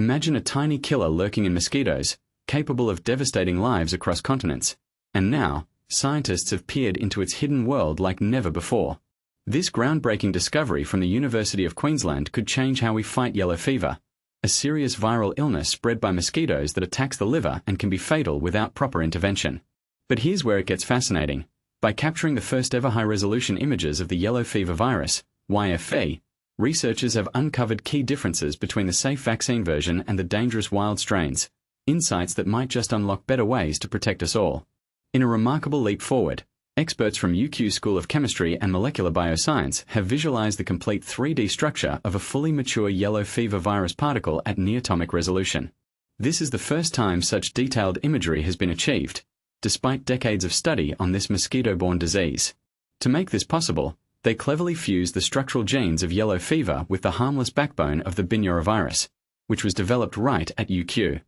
Imagine a tiny killer lurking in mosquitoes, capable of devastating lives across continents. And now, scientists have peered into its hidden world like never before. This groundbreaking discovery from the University of Queensland could change how we fight yellow fever, a serious viral illness spread by mosquitoes that attacks the liver and can be fatal without proper intervention. But here's where it gets fascinating. By capturing the first ever high-resolution images of the yellow fever virus, YFV, researchers have uncovered key differences between the safe vaccine version and the dangerous wild strains, insights that might just unlock better ways to protect us all. In a remarkable leap forward, experts from UQ School of Chemistry and Molecular Bioscience have visualized the complete 3D structure of a fully mature yellow fever virus particle at near-atomic resolution. This is the first time such detailed imagery has been achieved, despite decades of study on this mosquito-borne disease. To make this possible, they cleverly fused the structural genes of yellow fever with the harmless backbone of the Binjari virus, which was developed right at UQ.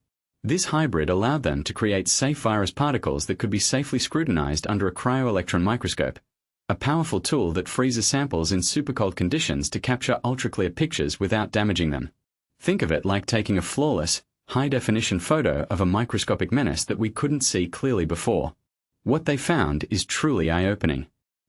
This hybrid allowed them to create safe virus particles that could be safely scrutinized under a cryo-electron microscope, a powerful tool that freezes samples in supercold conditions to capture ultra-clear pictures without damaging them. Think of it like taking a flawless, high-definition photo of a microscopic menace that we couldn't see clearly before. What they found is truly eye-opening.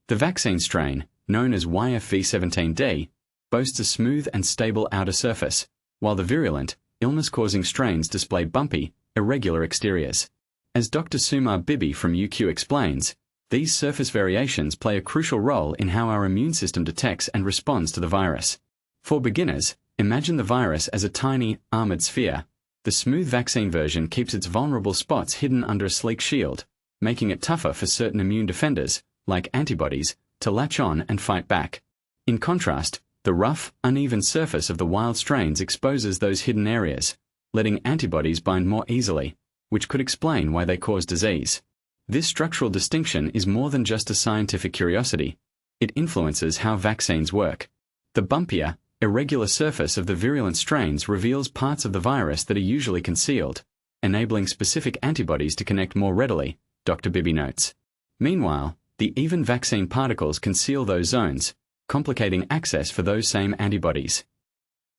The vaccine strain, known as YFV17D, boasts a smooth and stable outer surface, while the virulent, illness-causing strains display bumpy, irregular exteriors. As Dr. Summa Bibby from UQ explains, these surface variations play a crucial role in how our immune system detects and responds to the virus. For beginners, imagine the virus as a tiny, armored sphere. The smooth vaccine version keeps its vulnerable spots hidden under a sleek shield, making it tougher for certain immune defenders, like antibodies, to latch on and fight back. In contrast, the rough, uneven surface of the wild strains exposes those hidden areas, letting antibodies bind more easily, which could explain why they cause disease. This structural distinction is more than just a scientific curiosity. It influences how vaccines work. The bumpier, irregular surface of the virulent strains reveals parts of the virus that are usually concealed, enabling specific antibodies to connect more readily, Dr. Bibby notes. Meanwhile, the even vaccine particles conceal those zones, complicating access for those same antibodies.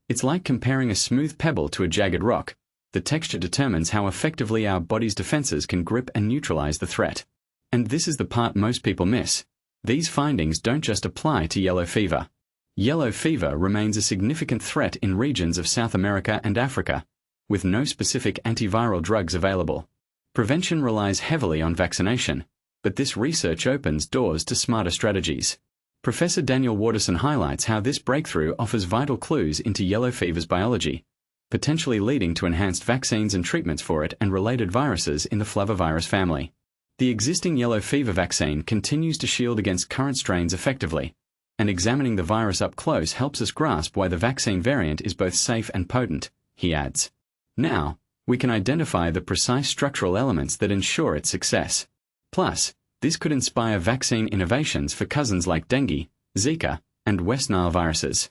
It's like comparing a smooth pebble to a jagged rock. The texture determines how effectively our body's defenses can grip and neutralize the threat. And this is the part most people miss. These findings don't just apply to yellow fever. Yellow fever remains a significant threat in regions of South America and Africa, with no specific antiviral drugs available. Prevention relies heavily on vaccination, but this research opens doors to smarter strategies. Professor Daniel Watterson highlights how this breakthrough offers vital clues into yellow fever's biology, potentially leading to enhanced vaccines and treatments for it and related viruses in the flavivirus family. The existing yellow fever vaccine continues to shield against current strains effectively, and examining the virus up close helps us grasp why the vaccine variant is both safe and potent, he adds. Now, we can identify the precise structural elements that ensure its success. Plus, this could inspire vaccine innovations for cousins like dengue, Zika, and West Nile viruses.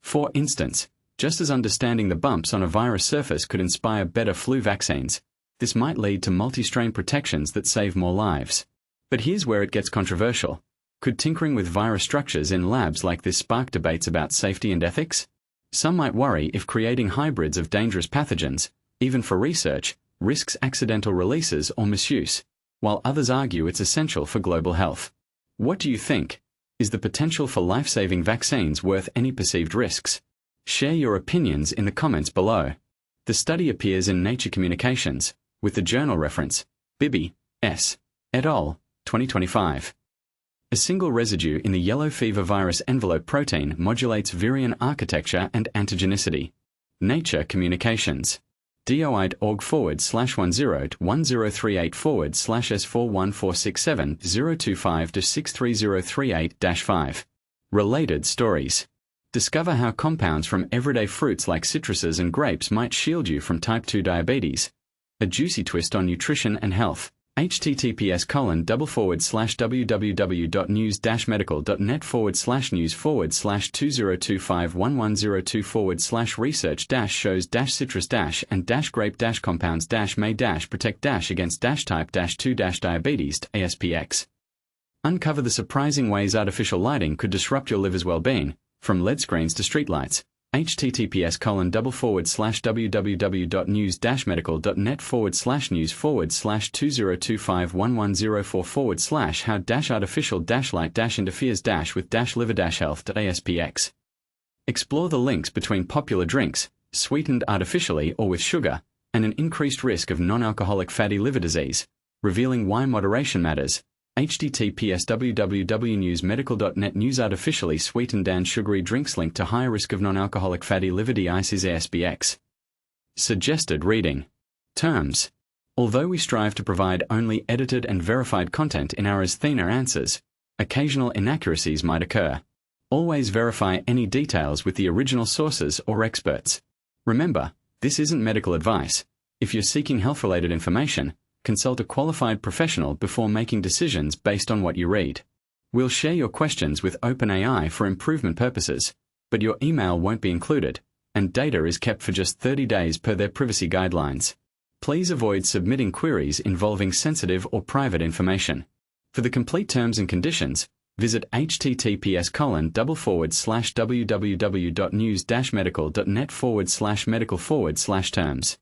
For instance, just as understanding the bumps on a virus surface could inspire better flu vaccines, this might lead to multi-strain protections that save more lives. But here's where it gets controversial. Could tinkering with virus structures in labs like this spark debates about safety and ethics? Some might worry if creating hybrids of dangerous pathogens, even for research, risks accidental releases or misuse, while others argue it's essential for global health. What do you think? Is the potential for life-saving vaccines worth any perceived risks? Share your opinions in the comments below. The study appears in Nature Communications, with the journal reference, Bibby, S. et al., 2025. A single residue in the yellow fever virus envelope protein modulates virion architecture and antigenicity. Nature Communications. DOID.org/1038/1037-025-63038-5. Related stories. Discover how compounds from everyday fruits like citruses and grapes might shield you from type 2 diabetes. A juicy twist on nutrition and health. https://www.news-medical.net/slash news/research-shows-citrus-and-grape-compounds-may-protect-against type 2 diabetes, Uncover the surprising ways artificial lighting could disrupt your liver's well-being, from LED screens to streetlights. https://www.news-medical.net/food/news/forward/how-artificial-light-interferes-with-liver-health.aspx. Explore the links between popular drinks, sweetened artificially or with sugar, and an increased risk of non-alcoholic fatty liver disease, revealing why moderation matters. https://www.newsmedical.net News artificially sweetened and sugary drinks linked to higher risk of non-alcoholic fatty liver disease ASBX. Suggested reading. Terms. Although we strive to provide only edited and verified content in our Asthena answers, occasional inaccuracies might occur. Always verify any details with the original sources or experts. Remember, this isn't medical advice. If you're seeking health-related information, consult a qualified professional before making decisions based on what you read. We'll share your questions with OpenAI for improvement purposes, but your email won't be included, and data is kept for just 30 days per their privacy guidelines. Please avoid submitting queries involving sensitive or private information. For the complete terms and conditions, visit https://www.news-medical.net/medical/terms.